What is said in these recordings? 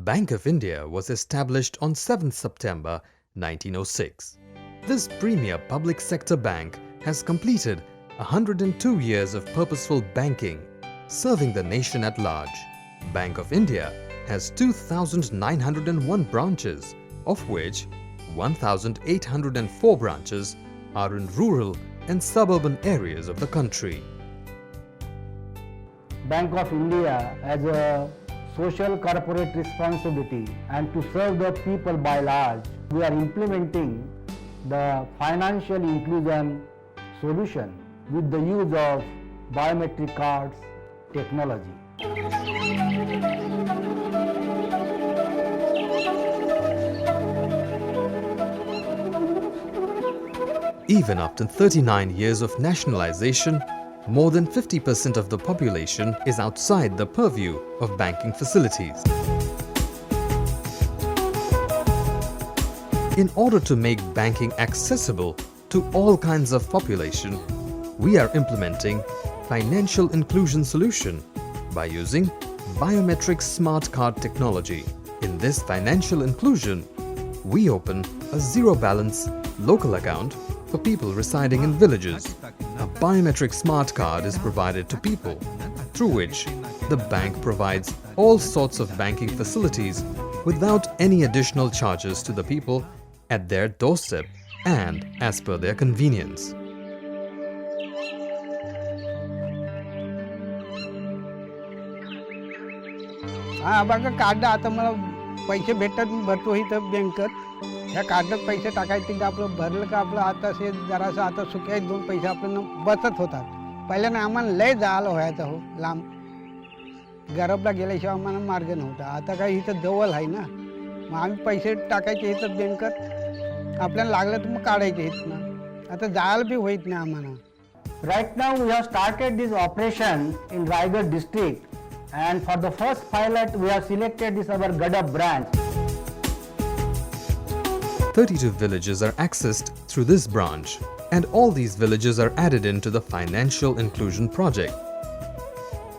Bank of India was established on 7th September 1906. This premier public sector bank has completed 102 years of purposeful banking, serving the nation at large. Bank of India has 2,901 branches, of which 1,804 branches are in rural and suburban areas of the country. Bank of India has a social corporate responsibility, and to serve the people by large, we are implementing the financial inclusion solution with the use of biometric cards technology. Even after 39 years of nationalization, more than 50% of the population is outside the purview of banking facilities. In order to make banking accessible to all kinds of population, we are implementing financial inclusion solution by using biometric smart card technology. In this financial inclusion, we open a zero balance local account for people residing in villages. A biometric smart card is provided to people, through which the bank provides all sorts of banking facilities without any additional charges to the people at their doorstep and as per their convenience. बघा card आता मला पैसे भेटतात मी भरतो इथं बँकेत ह्या कार्डात पैसे टाकायचे की आपलं भरलं का आपलं आता से जरासं आता सुक्या दोन पैसे आपल्याला बचत होतात. पहिल्यानं आम्हाला लय जायला व्हायचं हो लांब गरबला गेल्याशिवाय आम्हाला मार्ग नव्हता. आता काय इथं जवळ आहे ना, मग आम्ही पैसे टाकायचे इथं बँकेत आपल्याला लागलं तर मग काढायचे इथनं. आता जायला बी होत नाही आम्हाला. Right now we have started this operation in Raigad district, and for the first pilot we have selected this our Gadab branch. 32 villages are accessed through this branch, and all these villages are added into the financial inclusion project.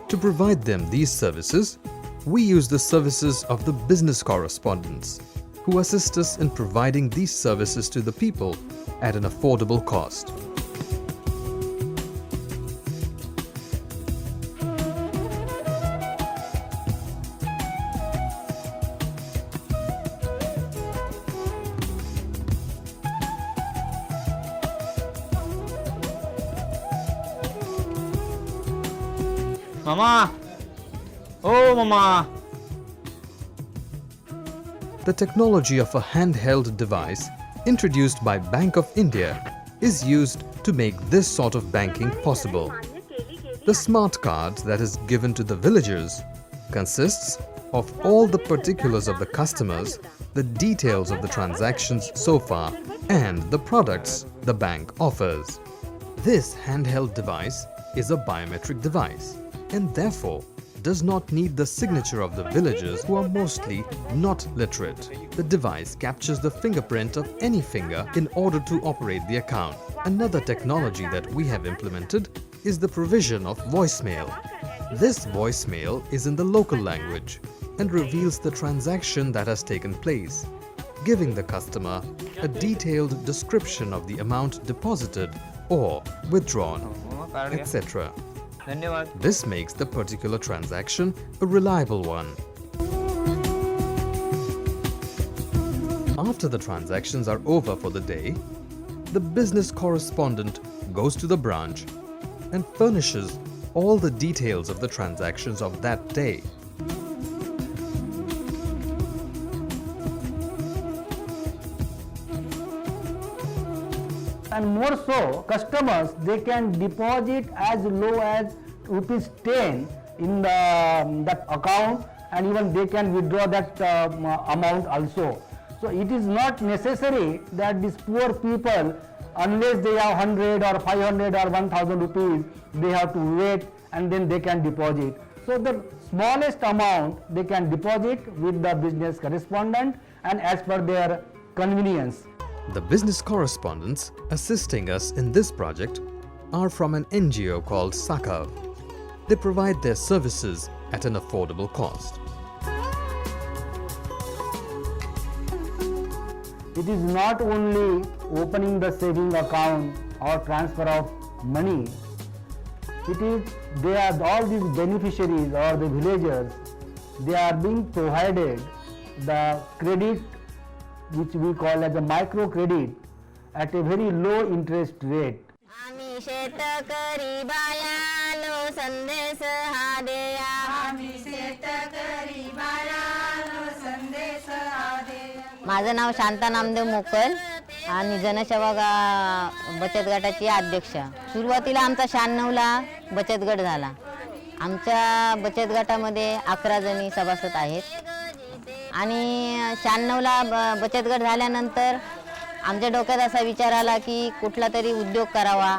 To provide them these services, we use the services of the business correspondents, who assist us in providing these services to the people at an affordable cost. Mama! Oh, Mama! The technology of a handheld device introduced by Bank of India is used to make this sort of banking possible. The smart card that is given to the villagers consists of all the particulars of the customers, the details of the transactions so far, and the products the bank offers. This handheld device is a biometric device and therefore does not need the signature of the villagers who are mostly not literate. The device captures the fingerprint of any finger in order to operate the account. Another technology that we have implemented is the provision of voicemail. This voicemail is in the local language and reveals the transaction that has taken place, giving the customer a detailed description of the amount deposited or withdrawn, etc. This makes the particular transaction a reliable one. After the transactions are over for the day, the business correspondent goes to the branch and furnishes all the details of the transactions of that day. And more so, customers, they can deposit as low as ₹10 in that account, and even they can withdraw that amount also. So it is not necessary that these poor people, unless they have 100 or 500 or 1000 rupees, they have to wait and then they can deposit. So the smallest amount they can deposit with the business correspondent and as per their convenience. The business correspondents assisting us in this project are from an NGO called Sakav. They provide their services at an affordable cost. it is not only opening the saving account or transfer of money, it is they are all these beneficiaries or the villagers, they are being provided the credit which we call as a micro credit at a very low interest rate. आम्ही शेतकरी बायानो संदेश हा देया माझं नाव शांता नामदेव मोकल आणि जनसेवा बचत गटाची अध्यक्ष. सुरुवातीला आमचा 96ला बचत गट झाला. आमच्या बचत गटामध्ये 11 जणी सभासद आहेत आणि 96ला बचत गट झाल्यानंतर आमच्या डोक्यात असा विचार आला की कुठला तरी उद्योग करावा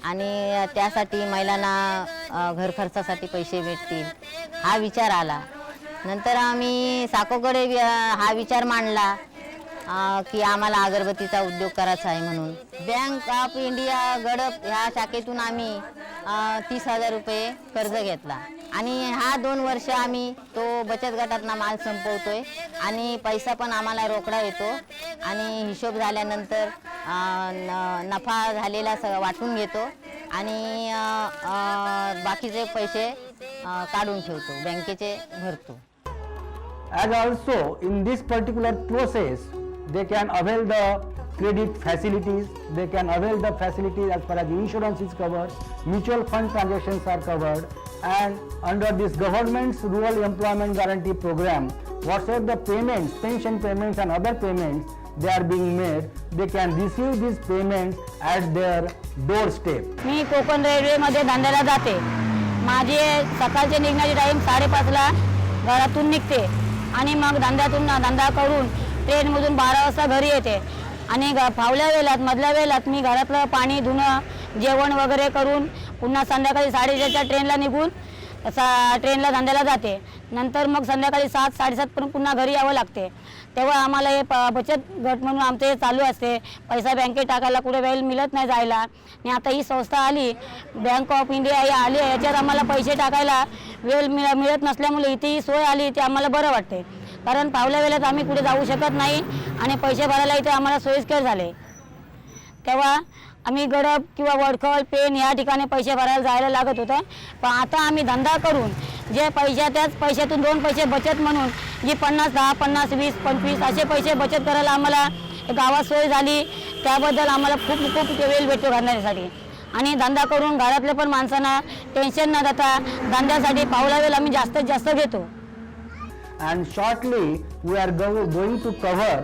आणि त्यासाठी महिलांना घर खर्चासाठी पैसे भेटतील हा विचार आला. नंतर आम्ही साकोकडे हा विचार मांडला की आम्हाला अगरबत्तीचा उद्योग करायचा आहे म्हणून. बँक ऑफ इंडिया गडप ह्या शाखेतून आम्ही 30,000 रुपये कर्ज घेतला आणि हा 2 वर्ष आम्ही तो बचत गटातला माल संपवतोय आणि पैसा पण आम्हाला रोकडा येतो आणि हिशोब झाल्यानंतर नफा झालेला वाटून घेतो आणि बाकीचे पैसे काढून ठेवतो, बँकेचे भरतो. As also in this particular process, they can avail the credit facilities, they can avail the facilities as far as insurance is covered, mutual fund transactions are covered, and under this government's rural employment guarantee program, whatever the payments, pension payments and other payments they are being made, they can receive these payments at their doorstep. मी कोकण रेल्वेमध्ये धंद्याला जाते. माझे सकाळचे निघण्याची time 5:30ला घरातून निघते आणि मग धंदा करून ट्रेनमधून 12 वाजता घरी येते आणि फावल्या वेळात मधल्या वेळात मी घरातलं पाणी धुणं जेवण वगैरे करून पुन्हा संध्याकाळी 6:30च्या ट्रेनला निघून ट्रेनला धंद्याला जाते. नंतर मग संध्याकाळी 7-7:30 पर्यंत पुन्हा घरी यावं लागते. तेव्हा आम्हाला हे बचत गट म्हणून आमचं हे चालू असते. पैसा बँकेत टाकायला कुठे वेळ मिळत नाही जायला आणि आता ही संस्था आली बँक ऑफ इंडिया ही आली याच्यात आम्हाला पैसे टाकायला वेळ मिळत नसल्यामुळे इथे ही सोय आली ते आम्हाला बरं वाटते. कारण फावल्या वेळेत आम्ही कुठे जाऊ शकत नाही आणि पैसे भरायला इथे आम्हाला सोयीस्कर झाले. तेव्हा आम्ही गडप किंवा वडखळ पेन या ठिकाणी पैसे भरायला जायला लागत होतं. पण आता आम्ही धंदा करून जे त्याच पैशातून 2 पैसे बचत म्हणून जी 50, 10, 50, 20, 25 असे पैसे बचत करायला आम्हाला गावात सोय झाली. त्याबद्दल आम्हाला खूप वेळ भेटतो घालण्यासाठी आणि धंदा करून घरातल्या पण माणसांना टेन्शन न देता धंद्यासाठी पावला वेळ आम्ही जास्तीत जास्त घेतो. And shortly we are going to cover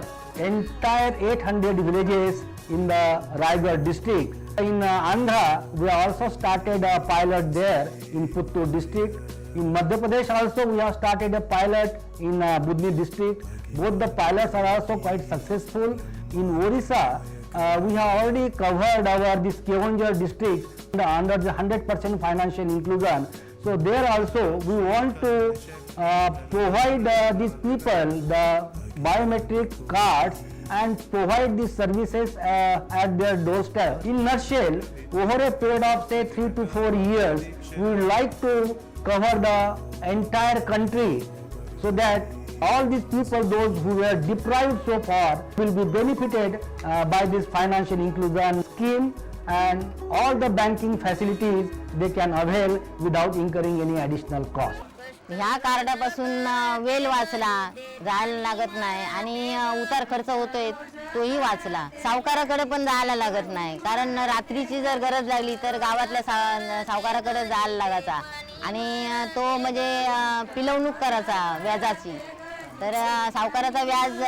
entire 800 villages in the Raigad district. In Andhra, we also started a pilot there in Puttur district. In Madhya Pradesh also we have started a pilot in Budni district. Both the pilots are also quite successful. In Orissa, we have already covered this Keonjhar district under the 100% financial inclusion. So there also we want to provide these people the biometric cards and provide these services at their doorstep. In nutshell, over a period of say 3 to 4 years, we would like to cover the entire country so that all these people, those who were deprived so far, will be benefited by this financial inclusion scheme, and all the banking facilities they can avail without incurring any additional cost. ह्या कार्डापासून well वाचला, जायला लागत नाही आणि उतार खर्च होतोय तोही वाचला. सावकाराकडे पण जायला लागत नाही कारण रात्रीची जर गरज लागली तर गावातल्या सावकाराकडे जायला लागायचा आणि तो म्हणजे पिलवणूक करायचा व्याजाची. तर सावकाराचा व्याज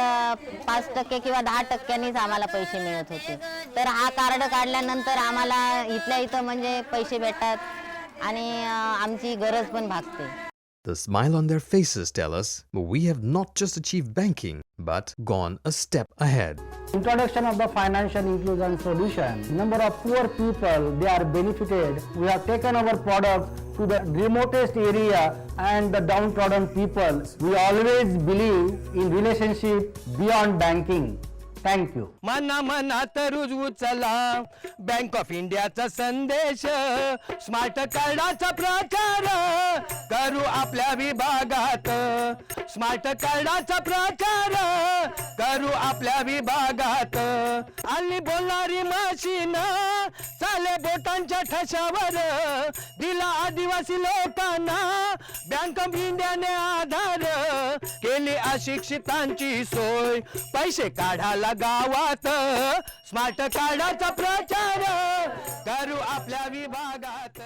5% किंवा 10%नीच आम्हाला पैसे मिळत होते. तर हा कार्ड काढल्यानंतर आम्हाला इथल्या इथं म्हणजे पैसे भेटतात आणि आमची गरज पण भागते. The smile on their faces tell us we have not just achieved banking but gone a step ahead. Introduction of the financial inclusion solution. Number of poor people they are benefited. We have taken our products to the remotest area and the downtrodden people. We always believe in relationship beyond banking. Thank you. मनात रुज उचला bank of इंडियाचा संदेश smart कार्डाचा प्रचार करू आपल्या विभागात. Smart कार्डाचा प्रचार करू आपल्या विभागात. आली बोलणारी मशीन चाले बोटांच्या ठशावर, दिला आदिवासी लोकांना बँक ऑफ इंडियाने आधार. केली अशिक्षितांची सोय, पैसे काढायला गावात, स्मार्ट कार्डाचा प्रचार करू आपल्या विभागात.